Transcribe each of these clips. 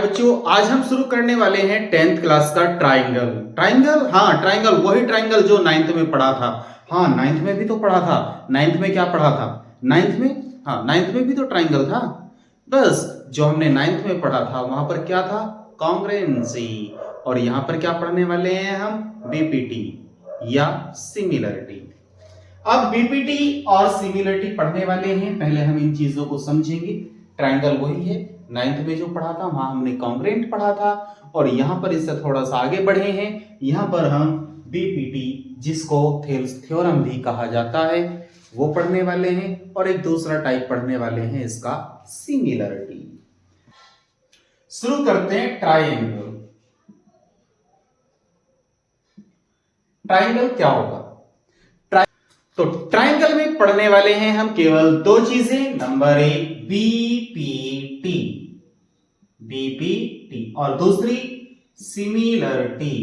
बच्चों, आज हम शुरू करने वाले हैं 10th क्लास का ट्राइंगल। ट्राइंगल, हाँ ट्राइंगल, वही ट्राइंगल जो 9th में पढ़ा था। हाँ 9th में भी तो पढ़ा था। 9th में क्या पढ़ा था? 9th में, हाँ 9th में भी तो ट्राइंगल था। बस जो हमने 9th में पढ़ा था वहां पर क्या था? कॉन्ग्रुएंसी। और यहां पर क्या पढ़ने वाले हैं हम? बीपीटी या सिमिलरिटी। अब बीपीटी और सिमिलरिटी पढ़ने वाले हैं, पहले हम इन चीजों को समझेंगे। ट्राइंगल वही है, 9th में जो पढ़ा था वहां हमने कॉन्ग्रुएंट पढ़ा था, और यहां पर इससे थोड़ा सा आगे बढ़े हैं। यहां पर हम बीपीटी, जिसको थेल्स थ्योरम भी कहा जाता है, वो पढ़ने वाले हैं, और एक दूसरा टाइप पढ़ने वाले हैं इसका सिमिलरिटी। शुरू करते हैं ट्राइंगल। ट्राइंगल क्या होगा? तो ट्राइंगल में पढ़ने वाले हैं हम केवल दो चीजें। नंबर एक बीपीटी, बीपीटी, और दूसरी सिमिलरिटी।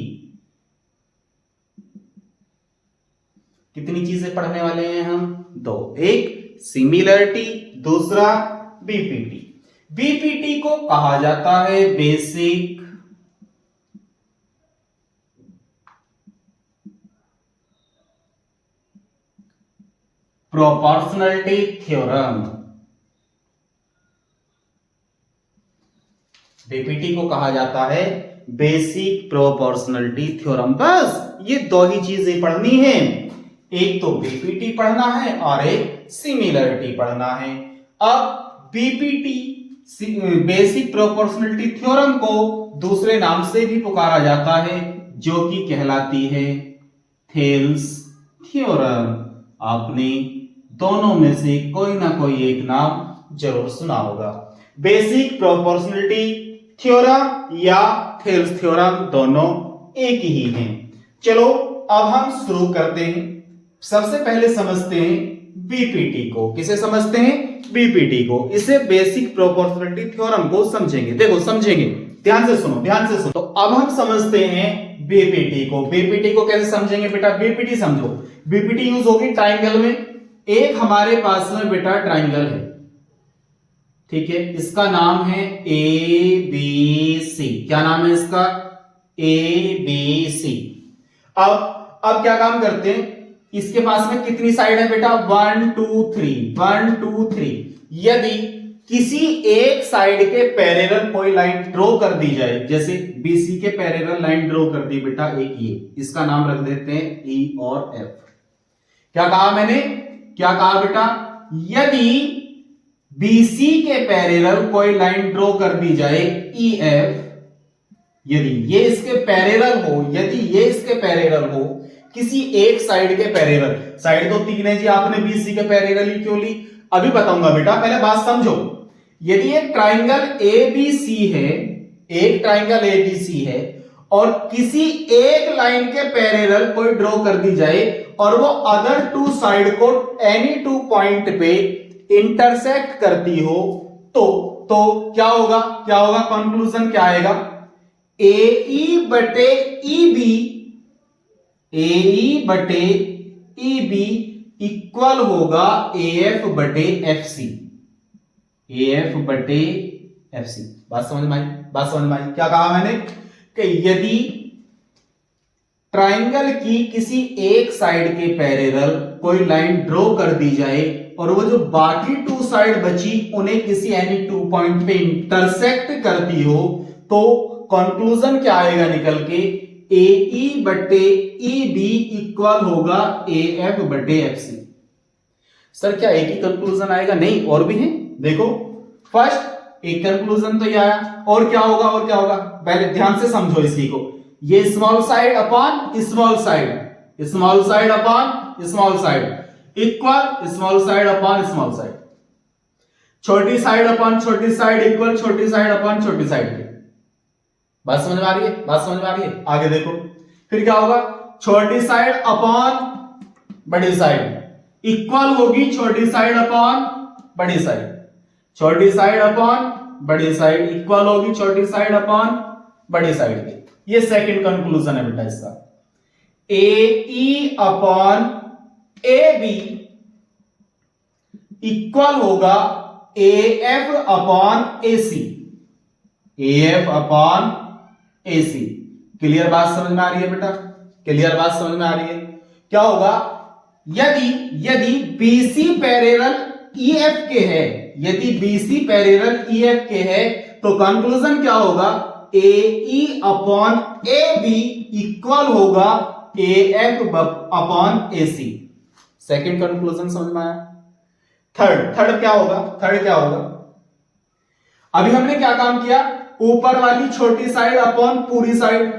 कितनी चीजें पढ़ने वाले हैं हम? दो। एक सिमिलरिटी, दूसरा बीपीटी। बीपीटी को कहा जाता है बेसिक प्रोपोर्शनलिटी थ्योरम। बीपीटी को कहा जाता है बेसिक प्रोपोर्शनलिटी थ्योरम। बस ये दो ही चीजें पढ़नी है, एक तो बीपीटी पढ़ना है और एक सिमिलरिटी पढ़ना है। अब बीपीटी बेसिक प्रोपोर्शनलिटी थ्योरम को दूसरे नाम से भी पुकारा जाता है, जो कि कहलाती है थेल्स थ्योरम। आपने दोनों में से कोई ना कोई एक नाम जरूर सुना होगा। बेसिक प्रोपोर्शनलिटी थ्योरम या थेल्स थ्योरम दोनों एक ही हैं। चलो अब हम शुरू करते हैं। सबसे पहले समझते हैं बीपीटी को। किसे समझते हैं? बीपीटी को। इसे बेसिक प्रोपोर्शनलिटी थ्योरम को समझेंगे। देखो समझेंगे, ध्यान से सुनो, ध्यान से सुनो। तो अब हम समझते हैं बीपीटी को। बीपीटी को कैसे समझेंगे बेटा? बीपीटी समझो, बीपीटी यूज होगी ट्राइंगल में। एक हमारे पास में बेटा ट्राइंगल है, ठीक है, इसका नाम है ए बी सी। क्या नाम है इसका? A B C. अब क्या काम करते हैं? इसके पास में कितनी साइड है बेटा? 1 2 3, 1 2 3। यदि किसी एक साइड के पैरेलल कोई लाइन ड्रॉ कर दी जाए, जैसे बीसी के पैरेलल लाइन ड्रॉ कर दी बेटा एक ये, इसका नाम रख देते हैं ई और एफ। क्या कहा मैंने? क्या कहा बेटा? यदि बीसी के पैरेलल कोई लाइन ड्रॉ कर दी जाए ई एफ, यदि ये इसके पैरेलल हो, यदि ये इसके पैरेलल हो, किसी एक साइड के पैरेलल, साइड तो तीन है जी, आपने बीसी के पैरेलल ही क्यों ली? अभी बताऊंगा बेटा, पहले बात समझो। यदि एक ट्राइंगल एबीसी है, एक ट्राइंगल एबीसी है, और किसी एक लाइन के पैरेलल कोई ड्रॉ कर दी जाए, और वो अदर टू साइड को एनी टू पॉइंट पे इंटरसेक्ट करती हो, तो क्या होगा? क्या होगा? कंक्लूजन क्या आएगा? ए बटे ई बी, ए बटे ई बी इक्वल होगा ए एफ बटे एफ सी, ए एफ बटे एफ सी। बात समझ में आई? बात समझ में आई? क्या कहा मैंने? कि यदि ट्राइंगल की किसी एक साइड के पैरेलल कोई लाइन ड्रॉ कर दी जाए, और वो जो बाकी टू साइड बची उन्हें किसी एनी टू पॉइंट पे इंटरसेक्ट करती हो, तो कंक्लूजन क्या आएगा निकल के? ए ई बटे ई बी इक्वल होगा ए एफ बटे एफ सी। सर क्या एक ही कंक्लूजन आएगा? नहीं, और भी है। देखो, फर्स्ट एक कंक्लूजन तो ये आया, और क्या होगा? और क्या होगा? पहले ध्यान से समझो इसी को। ये small side upon small side, small side upon small side equal small side upon small side, छोटी साइड अपॉन छोटी साइड इक्वल छोटी साइड अपॉन छोटी साइड के। बात समझ में आ रही है? बात समझ में आ रही है? आगे देखो, फिर क्या होगा? छोटी साइड अपॉन बड़ी साइड इक्वल होगी छोटी साइड अपॉन बड़ी साइड, छोटी साइड अपॉन बड़ी साइड इक्वल होगी छोटी साइड अपॉन बड़ी साइड के। ये सेकंड कंक्लूजन है बेटा इसका। A E upon A B equal होगा A F upon A C, AF upon AC। Clear बात समझ में आ रही है बेटा? क्लियर बात समझ में आ रही है? क्या होगा, यदि BC पैरेलल EF के है, यदि BC पैरेलल EF के है, तो कंक्लूजन क्या होगा, AE अपॉन AB इक्वल होगा AF upon AC। Second conclusion समझ में आया? थर्ड क्या होगा? अभी हमने क्या काम किया, ऊपर वाली छोटी साइड अपॉन पूरी साइड,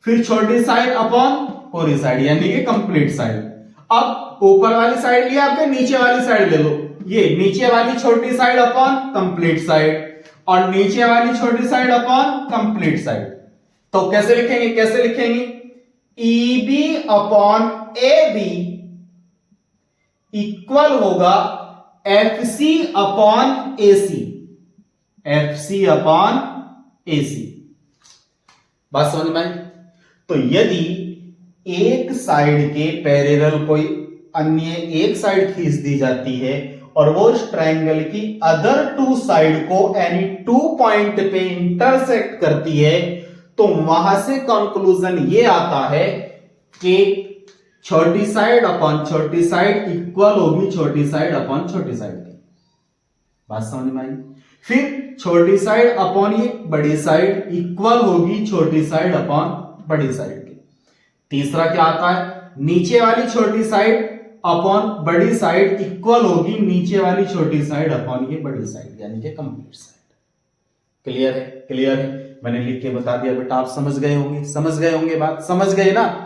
फिर छोटी साइड अपॉन पूरी साइड, यानी कि कंप्लीट साइड। अब ऊपर वाली साइड लिया आपने, नीचे वाली साइड ले लो, ये नीचे वाली छोटी साइड अपॉन कंप्लीट साइड और नीचे वाली छोटी साइड अपॉन कंप्लीट साइड। तो कैसे लिखेंगे, EB अपॉन AB इक्वल होगा FC upon AC। FC upon AC। बात समझ में आई? तो यदि एक साइड के पैरेलल कोई अन्य एक साइड खींच दी जाती है और वो उस ट्रायंगल की अदर टू साइड को एनी टू पॉइंट पे इंटरसेक्ट करती है, तो वहां से कंक्लूजन ये आता है कि छोटी साइड अपॉन छोटी साइड इक्वल होगी छोटी साइड अपॉन छोटी साइड की। बात समझ में आई? फिर छोटी साइड अपॉन ये बड़ी साइड इक्वल होगी छोटी साइड अपॉन बड़ी साइड की। तीसरा क्या आता है, नीचे वाली छोटी साइड अपॉन बड़ी साइड इक्वल होगी नीचे वाली छोटी साइड अपॉन ये बड़ी साइड, यानी कि कंप्लीट साइड। क्लियर है? मैंने लिख के बता दिया बेटा, आप समझ गए होंगे, बात समझ गए ना?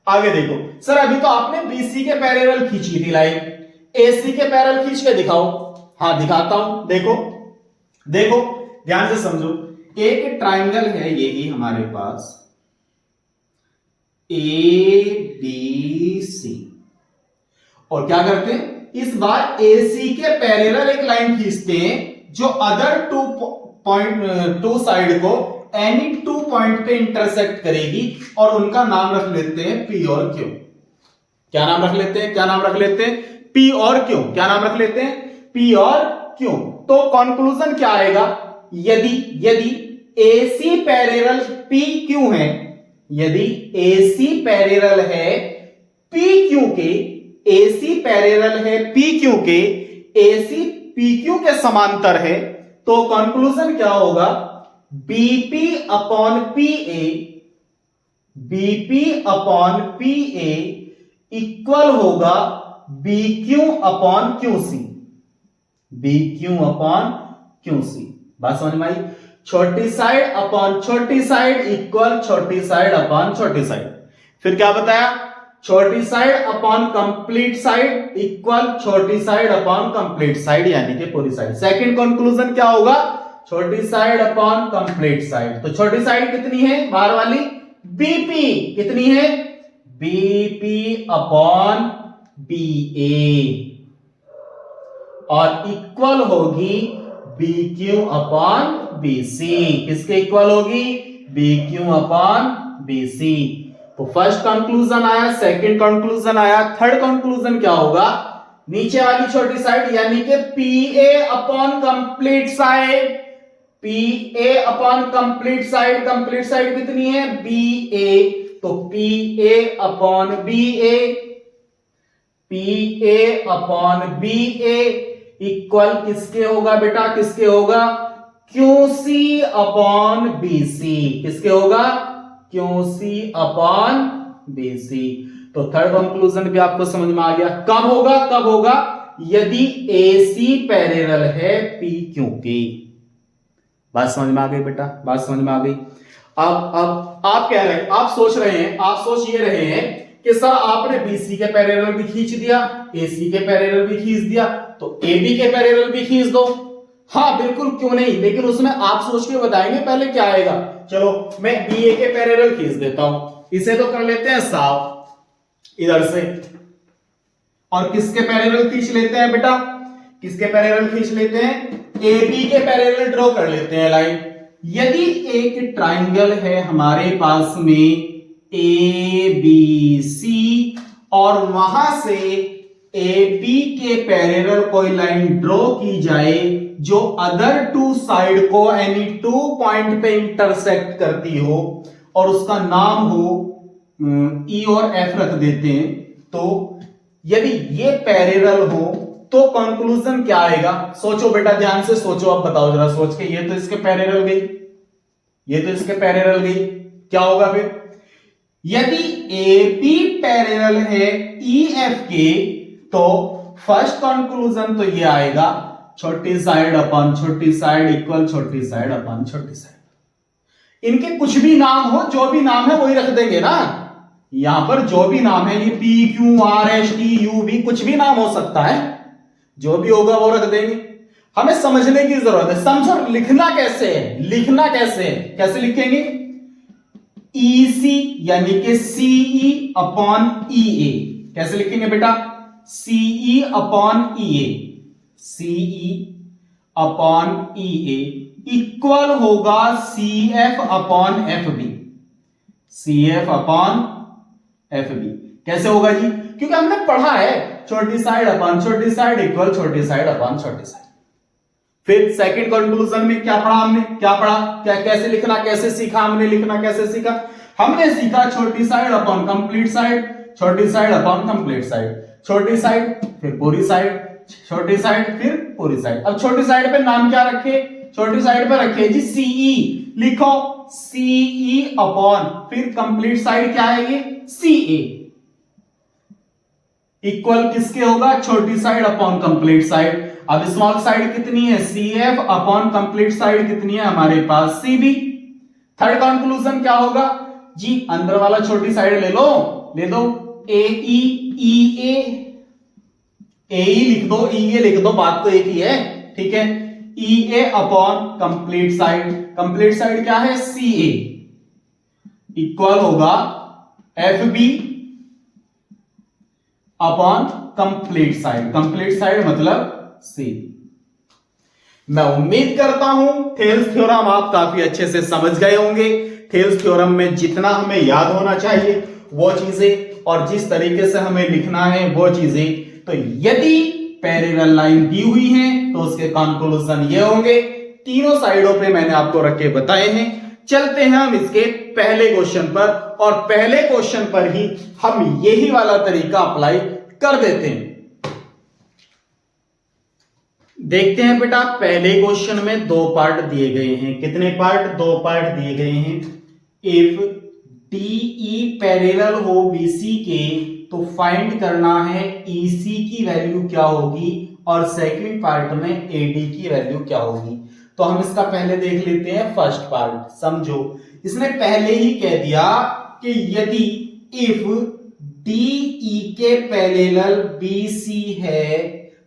आगे देखो सर, अभी तो आपने BC के पैरेलल खींची थी लाइन, AC के पैरेलल खींच के दिखाओ। हाँ दिखाता हूं, देखो ध्यान से समझो। एक ट्रायंगल है यही हमारे पास ABC, और क्या करते हैं, इस बार AC के पैरेलल एक लाइन खींचते हैं जो अदर टू साइड को एनी टू पॉइंट पे इंटरसेक्ट करेगी, और उनका नाम रख लेते हैं P और Q। क्या नाम रख लेते हैं? P और Q। क्या नाम रख लेते हैं? P और Q। तो कंक्लूजन क्या आएगा, यदि AC पैरेलल PQ है, यदि AC पैरेलल है PQ के, AC पैरेलल है PQ के, AC PQ के समांतर है, तो कंक्लूजन क्या होगा, BP अपॉन PA इक्वल होगा BQ अपॉन QC। बात समझ में आई? छोटी साइड अपॉन छोटी साइड इक्वल छोटी साइड अपॉन छोटी साइड। फिर क्या बताया, छोटी side upon complete side equal छोटी साइड अपॉन कंप्लीट साइड, यानी कि पूरी साइड। सेकंड कंक्लूजन क्या होगा, छोटी साइड अपॉन कंप्लीट साइड। तो छोटी साइड कितनी है, बाहर वाली BP कितनी है, BP अपॉन BA, और इक्वल होगी BQ अपॉन BC। किसके इक्वल होगी, BQ अपॉन BC। तो फर्स्ट कंक्लूजन आया, सेकंड कंक्लूजन आया, थर्ड कंक्लूजन क्या होगा, नीचे वाली छोटी साइड यानी कि PA upon complete side, PA upon complete side कितनी है, BA, तो PA अपॉन BA इक्वल किसके होगा बेटा, किसके होगा, QC अपॉन BC। किसके होगा, QC अपॉन BC। तो थर्ड कंक्लूजन भी आपको समझ में आ गया। कब होगा, यदि AC पैरेलल है PQ की। बात समझ में आ गई बेटा, बात समझ में आ गई। अब आप कह रहे हैं, आप सोच ये रहे हैं कि सर आपने BC के पैरेलल भी खींच दिया, AC के पैरेलल भी खींच दिया, तो AB के पैरेलल भी खींच दो। हाँ बिल्कुल, क्यों नहीं, लेकिन उसमें आप सोच के बताएंगे पहले क्या आएगा। चलो मैं BA के पैरेलल खींच देता हूं, इसे तो कर लेते हैं साफ इधर से, और किसके पैरेलल खींच लेते हैं बेटा, किसके पैरेलल खींच लेते हैं, AB के पैरेलल ड्रॉ कर लेते हैं लाइन। यदि एक ट्रायंगल है हमारे पास में ABC और वहां से AB के पैरेलल कोई लाइन ड्रॉ की जाए, जो अदर टू साइड को एनी टू पॉइंट पे इंटरसेक्ट करती हो और उसका नाम हो ई और एफ रख देते हैं, तो यदि ये पैरेलल हो तो कंक्लूजन क्या आएगा? सोचो बेटा, ध्यान से सोचो, अब बताओ जरा सोच के। ये तो इसके पैरेलल गई, ये तो इसके पैरेलल गई, क्या होगा फिर? यदि एपी पैरेलल है ईएफ के, तो फर्स्ट कंक्लूजन तो ये आएगा, छोटी साइड अपन छोटी साइड इक्वल छोटी साइड अपन छोटी साइड। इनके कुछ भी नाम हो, जो भी नाम है वही रख देंगे ना। यहां पर जो भी नाम है, ये P Q R S T U भी, कुछ भी नाम हो सकता है, जो भी होगा वो रख देंगे। हमें समझने की जरूरत है, समझो लिखना कैसे है, लिखना कैसे है, कैसे लिखेंगे? ईसी यानी कि सीई अपॉन ईए, कैसे लिखेंगे बेटा? सीई अपॉन ईए, सीई अपॉन ईए इक्वल होगा CF upon FB, CF upon FB. कैसे होगा जी? क्योंकि हमने पढ़ा है छोटी साइड अपॉन छोटी साइड इक्वल छोटी साइड अपॉन छोटी साइड। फिर सेकंड कंक्लूजन में क्या पढ़ा हमने? क्या पढ़ा? क्या कैसे लिखना, कैसे सीखा हमने लिखना, कैसे सीखा? हमने सीखा छोटी साइड अपॉन कंप्लीट साइड, छोटी साइड अपॉन कंप्लीट साइड, छोटी साइड फिर पूरी साइड, छोटी साइड फिर पूरी साइड। अब छोटी साइड पे नाम क्या रखे? छोटी साइड पे रखे जी सीई, लिखो सीई अपॉन फिर कंप्लीट साइड क्या है ये? सीए इक्वल किसके होगा? छोटी साइड अपॉन कंप्लीट साइड। अब स्मॉल साइड कितनी है? सीएफ अपॉन कंप्लीट साइड कितनी है हमारे पास? सीबी। थर्ड कंक्लूजन क्या होगा जी? अंदर वाला छोटी साइड ले लो, ले दो एई ईए, एई लिख दो, ईए लिख दो, बात तो एक ही है, ठीक है। E A upon complete side, complete side क्या है? सीए इक्वल होगा F B upon complete side, complete side मतलब सी। मैं उम्मीद करता हूं थेल्स थ्योरम आप काफी अच्छे से समझ गए होंगे। थेल्स थ्योरम में जितना हमें याद होना चाहिए वो चीजें, और जिस तरीके से हमें लिखना है वो चीजें। तो यदि पैरेलल लाइन दी हुई है तो उसके कंक्लूजन ये होंगे, तीनों साइडों पे मैंने आपको रख के बताए हैं। चलते हैं हम इसके पहले क्वेश्चन पर, और पहले क्वेश्चन पर ही हम यही वाला तरीका अप्लाई कर देते हैं। देखते हैं बेटा, पहले क्वेश्चन में दो पार्ट दिए गए हैं। कितने पार्ट? दो पार्ट दिए गए हैं। इफ डीई पैरेलल हो बीसी के तो फाइंड करना है ईसी की वैल्यू क्या होगी, और सेकंड पार्ट में एडी की वैल्यू क्या होगी। तो हम इसका पहले देख लेते हैं फर्स्ट पार्ट। समझो, इसने पहले ही कह दिया कि यदि इफ डीई के पैरेलल बीसी है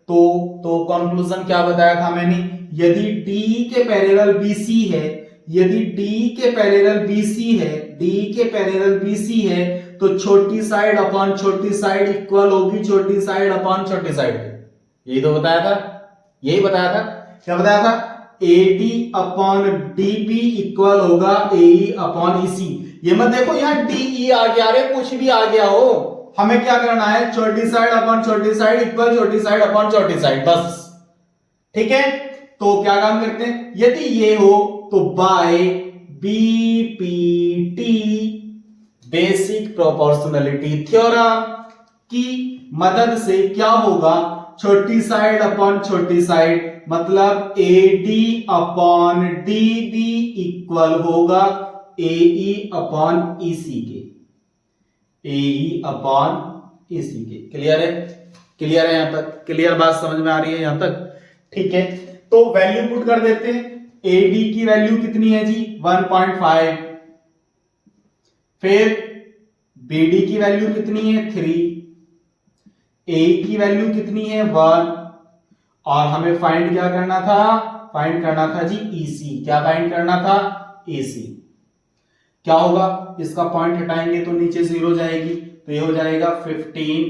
तो कंक्लूजन क्या बताया था मैंने? यदि डीई के पैरेलल बीसी है, यदि डीई के पैरेलल बीसी है, डीई के पैरेलल बीसी है, तो छोटी साइड अपॉन छोटी साइड इक्वल होगी छोटी साइड अपॉन छोटी साइड। यही तो बताया था, यही बताया था। क्या बताया था? एडी अपॉन डीबी इक्वल होगा एई अपॉन ईसी। ये मत देखो यहां डीई आ गया, अरे कुछ भी आ गया हो, हमें क्या करना है? छोटी साइड अपॉन छोटी साइड इक्वल छोटी साइड अपॉन छोटी साइड, बस। ठीक है, तो क्या काम करते हैं? यदि ये हो तो by BPT basic proportionality theorem की मदद से क्या होगा? छोटी साइड अपॉन छोटी साइड मतलब एडी अपॉन डीबी इक्वल होगा एई अपॉन ईसी के, एई अपॉन ईसी के। क्लियर है? क्लियर है यहां तक? क्लियर बात समझ में आ रही है यहां तक? ठीक है, तो वैल्यू पुट कर देते हैं। एडी की वैल्यू कितनी है जी? 1.5। फिर बीडी की वैल्यू कितनी है? 3। ए की वैल्यू कितनी है? 1। और हमें फाइंड क्या करना था? फाइंड करना था जी ईसी। क्या फाइंड करना था? ईसी। क्या होगा? इसका पॉइंट हटाएंगे तो नीचे 0 जाएगी, तो ये हो जाएगा 15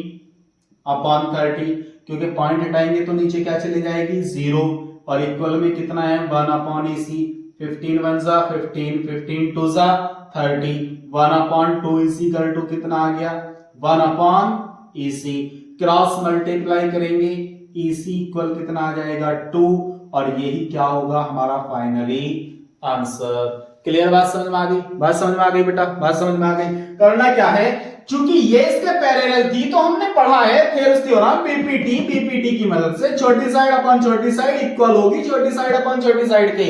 अपॉन 30, क्योंकि पॉइंट हटाएंगे तो नीचे क्या चली जाएगी? 0। और इक्वल में कितना है? 1 अपॉन ईसी। 15 1 जा 15, 15 2 जा 30, 1 अपॉन 2 इसी कर टू कितना आ गया? 1 अपॉन ईसी। क्रॉस मल्टीप्लाई करेंगे, ईसी इक्वल कितना आ जाएगा? 2, और यही क्या होगा हमारा फाइनली आंसर। क्लियर? बात समझ में आ गई? बात समझ में आ गई बेटा? बात समझ में आ गई। करना क्या है, चूंकि ये इसके पैरेलल थी तो हमने पढ़ा है थेल्स थ्योरम पीपीटी की मदद से छोटी साइड अपन छोटी साइड इक्वल होगी छोटी साइड अपन छोटी साइड के,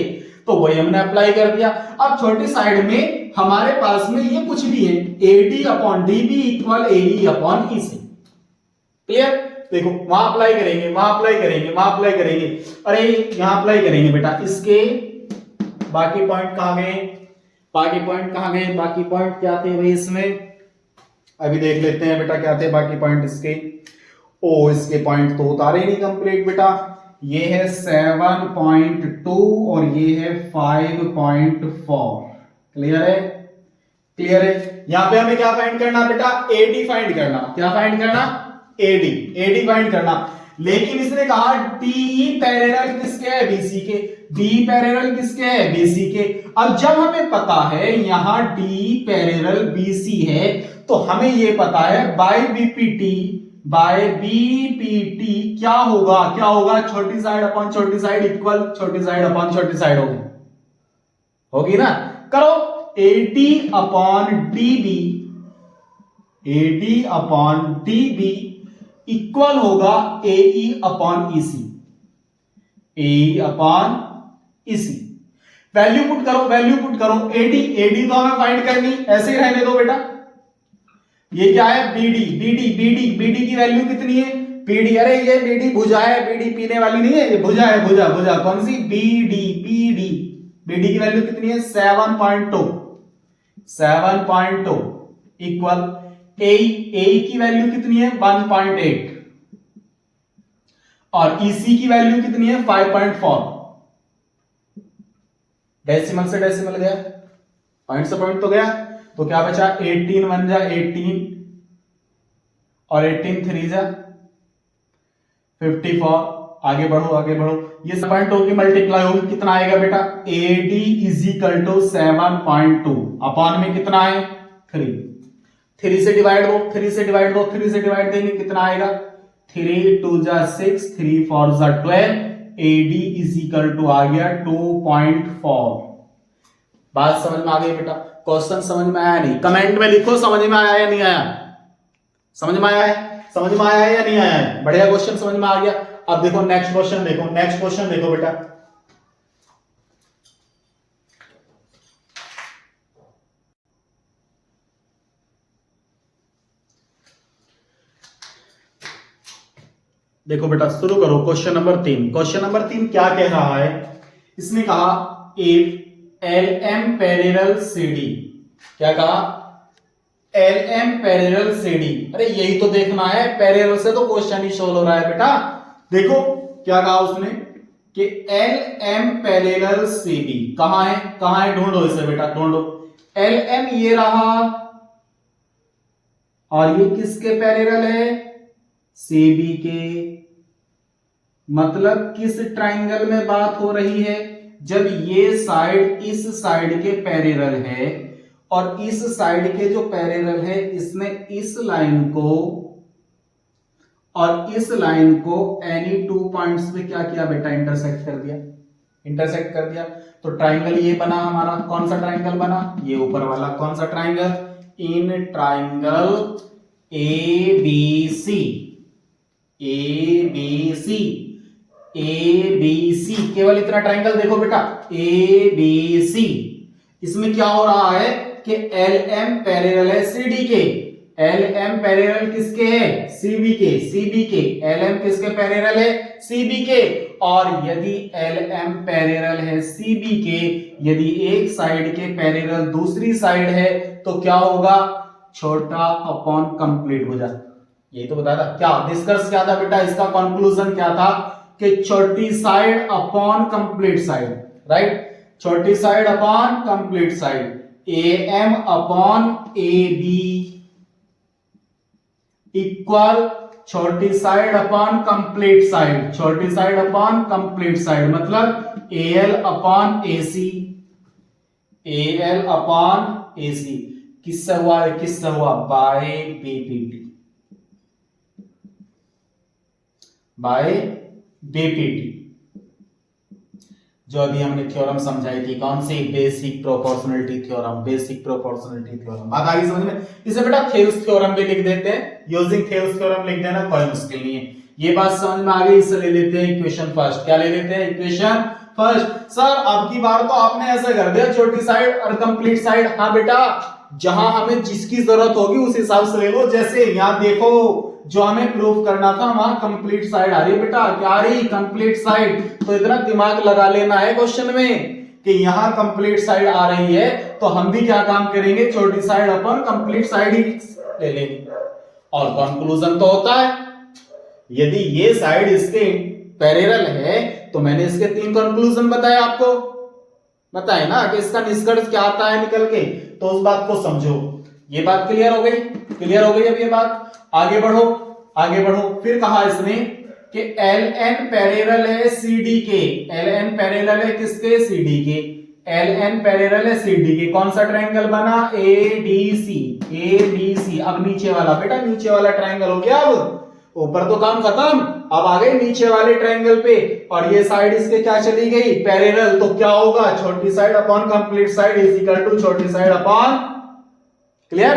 तो वही हमने अप्लाई कर दिया। अब छोटी साइड में हमारे पास में ये कुछ भी है, AD upon DB equal AE upon EC। Clear? देखो वहां अप्लाई करेंगे, वहां अप्लाई करेंगे, वहां अप्लाई करेंगे, अरे यहां अप्लाई करेंगे बेटा। इसके बाकी पॉइंट कहां गए? बाकी पॉइंट कहां गए? बाकी पॉइंट क्या थे भाई इसमें? अभी देख लेते हैं बेटा क्या थे बाकी पॉइंट इसके। ओ इसके पॉइंट तो उतारे नहीं कंप्लीट बेटा। ये है 7.2 और ये है 5.4। क्लियर है? क्लियर है? यहां पे हमें क्या फाइंड करना बेटा? AD फाइंड करना। क्या फाइंड करना? AD फाइंड करना। लेकिन इसने कहा DE पैरेलल किसके है? BC के। DE पैरेलल किसके है? BC के। अब जब हमें पता है यहां DE पैरेलल BC है तो हमें यह पता है बाय BPT क्या होगा? क्या होगा? छोटी साइड अपॉन छोटी साइड इक्वल छोटी साइड अपॉन छोटी साइड होगी ना? करो। AD अपॉन DB इक्वल होगा AE upon EC। AE upon EC। Value put करो, वैल्यू पुट करो। AD तो हमें फाइंड करनी, ऐसे ही रहने दो बेटा। ये क्या है? BD की वैल्यू कितनी है? BD, अरे ये BD भुजा है, BD पीने वाली नहीं है, ये भुजा है, भुजा कौन सी? BD की वैल्यू कितनी है? 7.2 इक्वल AE की वैल्यू कितनी है? 1.8 और EC की वैल्यू कितनी है? 5.4। डेसिमल से डेसिमल गया, पॉइंट से पॉइंट तो गया, तो क्या बचा? 18 1 जा 18 और 18 3 जा 54। आगे बढ़ो, आगे बढ़ो। ये 7.2 की मल्टीप्लाई होगी, कितना आएगा बेटा? AD is equal to 7.2 upon में कितना है? 3 से डिवाइड दो, 3 से डिवाइड दो, 3 से डिवाइड देंगे कितना आएगा? 3 2 जा 6, 3 4 जा 12। AD इज इक्वल टू आ गया 2.4। बात समझ में आ गई बेटा? क्वेश्चन समझ में आया नहीं? कमेंट में लिखो समझ में आया या नहीं आया। समझ में आया है? समझ में आया है या नहीं आया है? बढ़िया, क्वेश्चन समझ में आ गया। अब देखो नेक्स्ट क्वेश्चन देखो, नेक्स्ट क्वेश्चन देखो बेटा। देखो बेटा शुरू करो। Question number 3। क्वेश्चन नंबर 3 क्या कह रहा है? इसने कहा इफ LM पैरेलल CD। क्या कहा? LM parallel CD। अरे यही तो देखना है, पैरेलल से तो क्वेश्चन ही सोल्व हो रहा है बेटा। देखो क्या कहा उसने कि LM पैरेलल CD कहां है? कहां है? ढूंढो इसे बेटा, ढूंढो। LM ये रहा और ये किसके पैरेलल है? CB के। मतलब किस ट्राइंगल में बात हो रही है? जब ये साइड इस साइड के पैरेलल है और इस साइड के जो पैरेलल है इसने इस लाइन को और इस लाइन को एनी 2 पॉइंट्स पे क्या किया बेटा? इंटरसेक्ट कर दिया। इंटरसेक्ट कर दिया तो ट्राइंगल ये बना हमारा। कौन सा ट्राइंगल बना? ये ऊपर वाला। कौन सा ट्राइंगल? इन ट्राइंगल ABC केवल इतना ट्राइंगल देखो बेटा, ABC। इसमें क्या हो रहा है कि LM पैरेलल है CD के। LM पैरेलल किसके है? CB के। LM किसके पैरेलल है? CB के। और यदि LM पैरेलल है CB के, यदि एक साइड के पैरेलल दूसरी साइड है तो क्या होगा? छोटा अपॉन कंप्लीट हो जाता। यही तो बताया था। क्या डिस्कस क्या था बेटा? इसका कंक्लूजन क्या था कि छोटी side upon complete side, right? छोटी side upon complete side. AM upon AB equal छोटी साइड अपॉन कंप्लीट साइड। छोटी साइड अपॉन कंप्लीट साइड मतलब AL upon AC। AL upon AC किससे हुआ? किससे हुआ? By BPT। By BPT। जो अभी हमने थ्योरम समझाई थी, कौन सी? Basic proportionality theorem, basic proportionality theorem. बात आ गई समझ में? इसे बेटा थेल्स थ्योरम भी लिख देते हैं, यूजिंग थेल्स थ्योरम लिख देना, कोई मुश्किल नहीं है। ये बात समझ में आ गई, इसे ले लेते हैं इक्वेशन फर्स्ट। क्या ले लेते हैं? Equation first. सर अब की बार तो आपने ऐसा कर दिया, छोटी साइड और कंप्लीट साइड। हाँ बेटा, जहां हमें जिसकी जरूरत होगी उस हिसाब से ले लो। जैसे यहां देखो, जो हमें प्रूफ करना था वहां कंप्लीट साइड आ रही है बेटा। क्या आ रही? Complete side. तो इतना दिमाग लगा लेना है क्वेश्चन में कि यहां कंप्लीट साइड आ रही है, तो हम भी क्या काम करेंगे? छोटी साइड अपन कंप्लीट साइड ही ले लेंगे। और कंक्लूजन तो होता है, यदि ये साइड इसके पैरेलल है तो मैंने इसके 3 कंक्लूजन बताए आपको, बताए ना कि इसका निष्कर्ष क्या आता है निकल के। तो उस बात को समझो। ये बात क्लियर हो गई? क्लियर हो गई अब ये बात? आगे बढ़ो, आगे बढ़ो। फिर कहा इसने कि LN पैरेलल है CD के। LN पैरेलल है किसके? CD के। LN पैरेलल है CD के। कौन सा ट्रायंगल बना? ADC। ADC। अब नीचे वाला बेटा, नीचे वाला ट्रायंगल हो गया। अब ऊपर तो काम खत्म, अब आ गए नीचे वाले ट्रायंगल पे। और ये साइड इसके क्या चली गई? पैरेलल। तो क्या होगा? छोटी side upon complete side is equal to छोटी साइड अपॉन। क्लियर?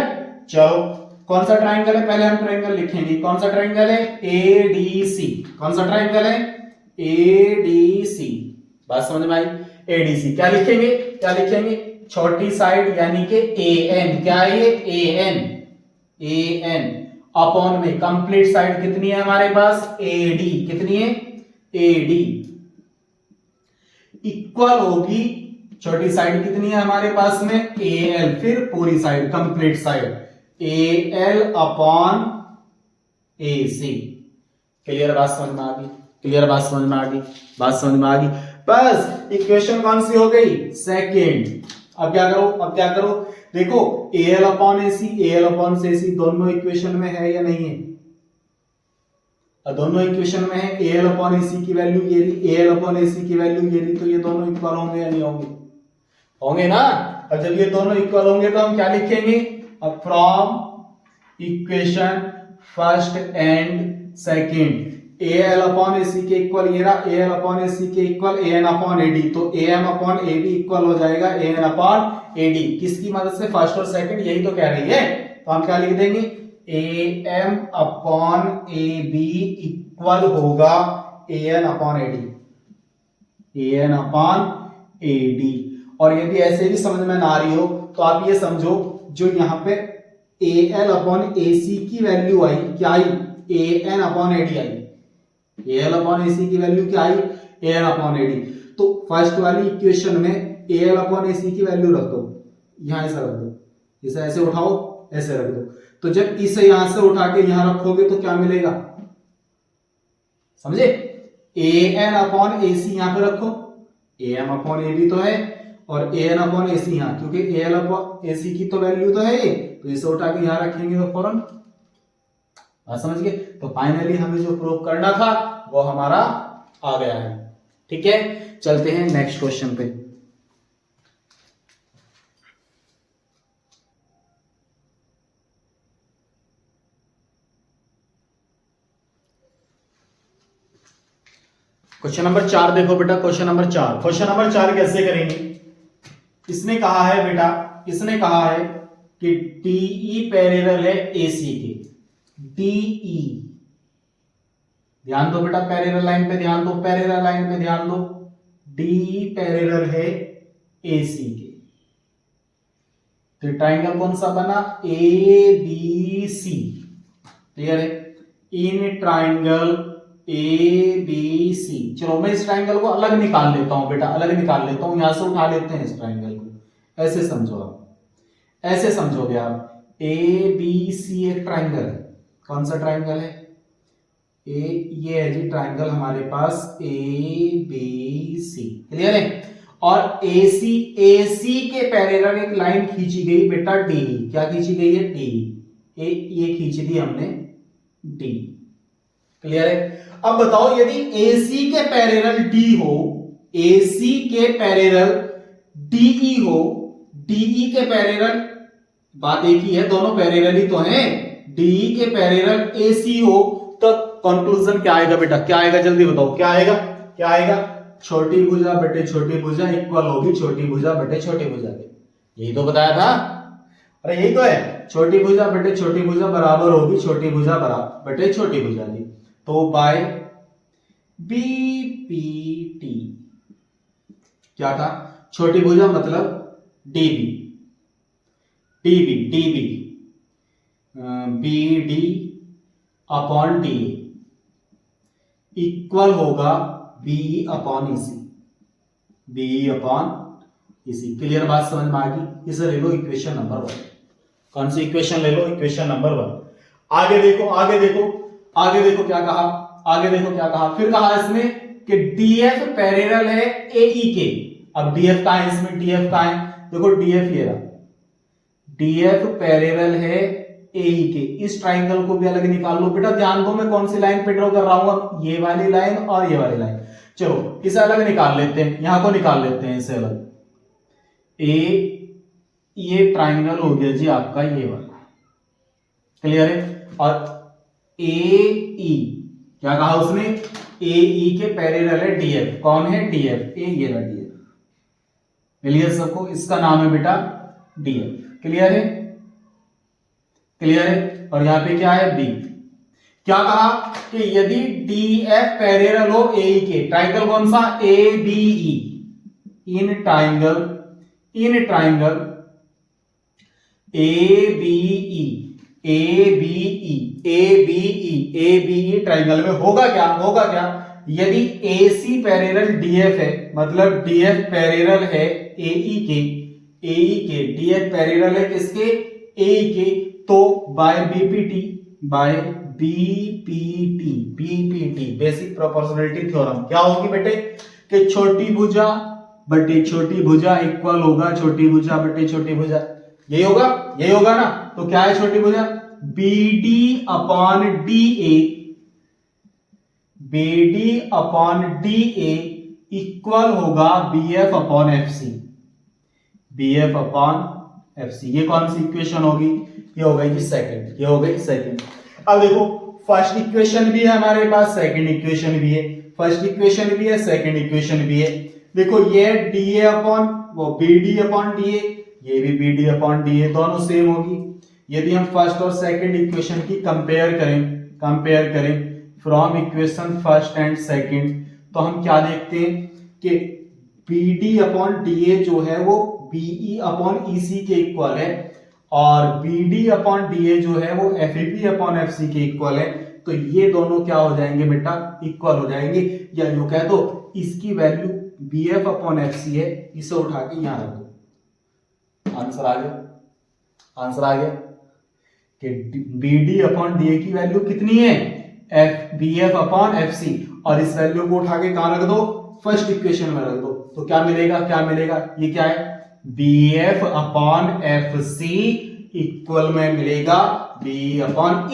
चलो, कौन सा ट्रायंगल है? पहले हम ट्रायंगल लिखेंगे। कौन सा ट्रायंगल है? ADC। कौन सा ट्रायंगल है? ADC। बात समझ में आई? ADC। क्या लिखेंगे? क्या लिखेंगे? छोटी साइड यानी कि AN। क्या है ये? AN अपॉन में कंप्लीट साइड कितनी है हमारे पास? AD। कितनी है? AD इक्वल होगी, छोटी साइड कितनी है हमारे पास में? AL। फिर पूरी side complete side AL upon AC। Clear? बात समझ में आ गई? क्लियर? बात समझ में आ गई? बात समझ में आ गई? बस इक्वेशन कौन सी हो गई? सेकेंड। अब क्या करो? अब क्या करो? देखो, AL upon AC, AL upon AC दोनों इक्वेशन में है या नहीं है? दोनों इक्वेशन में है। AL अपॉन AC की वैल्यू ये रही, AL अपॉन AC की वैल्यू ये रही। तो ये दोनों इक्वल होंगे या नहीं होंगे? होंगे ना। और जब ये दोनों इक्वल होंगे तो हम क्या लिखेंगे? अब from equation first and second, AL upon AC के इक्वल ये रहा, AL अपॉन AC के इक्वल AN अपॉन AD। तो AM अपॉन AB इक्वल हो जाएगा AN अपॉन AD। किसकी मदद से? फर्स्ट और सेकंड, यही तो कह रही है। तो हम क्या लिख देंगे? AM अपॉन AB इक्वल होगा AN upon AD। AN upon AD। और यदि ऐसे भी समझ में ना आ रही हो तो आप ये समझो, जो यहाँ पे AL अपॉन AC की वैल्यू आई, क्या आई? AN upon AD I. AL upon AC की वैल्यू क्या आई? AN upon AD। तो फर्स्ट वाली इक्वेशन में AL अपॉन AC की वैल्यू रख दो, यहां ऐसा रख दो, इसे ऐसे उठाओ, ऐसे रख दो। तो जब इसे यहां से उठा के यहां रखोगे तो क्या मिलेगा? समझे? AN अपॉन AC यहां पे रखो, AM अपॉन AB तो है, और AN अपॉन AC यहां, क्योंकि AL अपॉन AC की तो वैल्यू तो है ये, तो इसे उठा के यहां रखेंगे तो फौरन समझ गए। तो फाइनली हमें जो प्रूव करना था वो हमारा आ गया है। ठीक है, चलते हैं नेक्स्ट क्वेश्चन पे। क्वेश्चन नंबर 4 देखो बेटा। क्वेश्चन नंबर 4, क्वेश्चन नंबर 4 कैसे करेंगे? इसने कहा है बेटा, इसने कहा है कि DE पैरेलल है AC के। DE, ध्यान दो बेटा, पैरेलल लाइन पे ध्यान दो, पैरेलल लाइन पे ध्यान दो। DE पैरेलल है AC के। तो ट्राइंगल कौन सा बना? ABC। क्लियर है? In triangle ABC। चलो मैं इस ट्राइंगल को अलग निकाल लेता हूं बेटा, अलग निकाल लेता हूं, यहां से उठा लेते हैं इस ट्राइंगल को। ऐसे समझो आप, ऐसे समझोगे आप। ABC एक ट्राइंगल है। कौन सा ट्राइंगल है? ये है जी ट्राइंगल हमारे पास ABC। क्लियर है? और AC के पैरेलल एक लाइन खींची गई बेटा DE। क्या खींची गई है? DE। ये खींच दी हमने D। क्लियर है? अब बताओ, यदि AC के पैरेलल D हो, AC के पैरेलल DE हो, DE के पैरेलल, बात एक ही है, दोनों पैरेलल ही तो हैं, DE के पैरेलल AC हो, तो कंक्लूजन क्या आएगा बेटा? क्या आएगा? जल्दी बताओ, क्या आएगा? क्या आएगा? छोटी भुजा बटे छोटी भुजा इक्वल होगी छोटी भुजा बटे छोटी भुजा के, यही तो बताया था। अरे यही तो है, छोटी भुजा बटे छोटी भुजा बराबर होगी छोटी भुजा बराबर बटे छोटी भुजा की। तो बाय बीपीटी क्या था, छोटी भुजा मतलब D B, D B D B B D upon D equal होगा B E upon E C, B E upon E C. Clear बात समझ में आ गई? इसे ले लो इक्वेशन नंबर 1। कौन सी इक्वेशन ले लो? Equation number 1। आगे देखो आगे देखो आगे देखो क्या कहा, आगे देखो क्या कहा, फिर कहा इसमें कि डीएफ पैरेलल है एई के। अब डीएफ का है इसमें, डीएफ का है, देखो डीएफ ये रहा, डीएफ पैरेलल है एई के। इस ट्राइंगल को भी अलग निकाल लो बेटा। ध्यान दो मैं कौन सी लाइन पे ड्रॉ कर रहा हूं, ये वाली लाइन और ये वाली लाइन। चलो इसे अलग निकाल लेते हैं, यहां को निकाल लेते हैं इसे अलग। ये ट्राइंगल हो गया जी आपका ये वाला, क्लियर है। और एई क्या कहा उसने, एई के पैरेलल है डीएफ। कौन है? डीएफ, ये रहा डीएफ। क्लियर सबको? इसका नाम है बेटा डीएफ। क्लियर है? क्लियर है। और यहां पे क्या है? बी। क्या कहा कि यदि डीएफ पैरेलल हो एई के, ट्राइंगल कौन सा? ABE. In triangle ABE triangle में होगा क्या, यदि AC पैरेलल DF है, मतलब DF पैरेलल है AE के, DF पैरेलल है किसके? AE के, तो by BPT basic proportionality theorem क्या होगी बेटे कि छोटी भुजा बटे छोटी भुजा इक्वल होगा छोटी भुजा बटे छोटी भुजा। यही होगा ना। तो क्या है छोटी भुजा? BD अपॉन DA इक्वल होगा BF अपॉन FC। ये कौन सी इक्वेशन होगी? ये हो गई सेकंड। अब देखो फर्स्ट इक्वेशन भी है हमारे पास, सेकंड इक्वेशन भी है, फर्स्ट इक्वेशन भी है, सेकंड इक्वेशन भी है। देखो ये DA अपॉन वो BD अपॉन DA, ये भी BD अपॉन DA, दोनों सेम होगी। यदि हम फर्स्ट और सेकंड इक्वेशन की कंपेयर करें from equation first and second, तो हम क्या देखते हैं कि BD अपॉन DA जो है वो BE अपॉन EC के इक्वल है, और BD अपॉन DA जो है वो FEP अपॉन FC के इक्वल है। तो ये दोनों क्या हो जाएंगे बेटा? इक्वल हो जाएंगे। या यूं कह दो इसकी वैल्यू BF अपॉन FC है, इसे उठा के यहां रख दो, आंसर आ गया कि BD अपॉन DA की वैल्यू कितनी है? BF अपॉन FC, और इस वैल्यू को उठा के कहां रख दो? फर्स्ट इक्वेशन में रख दो। तो क्या मिलेगा? ये क्या है? BF अपॉन FC इक्वल में मिलेगा B अपॉन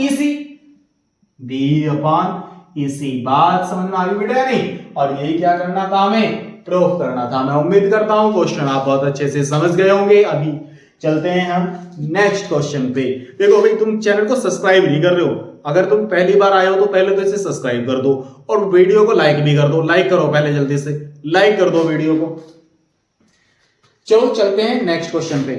EC। बात समझ में आ गई बेटा नहीं? और यही क्या करना था हमें? प्रूफ करना था। मैं उम्मीद करता हूं क्वेश्चन आप बहुत अच्छे से समझ गए होंगे। अभी चलते हैं हम नेक्स्ट क्वेश्चन पे। देखो भाई तुम चैनल को सब्सक्राइब नहीं कर रहे हो, अगर तुम पहली बार आए हो तो पहले तो इसे सब्सक्राइब कर दो और वीडियो को लाइक भी कर दो। लाइक करो पहले, जल्दी से लाइक कर दो वीडियो को। चलो चलते हैं नेक्स्ट क्वेश्चन पे।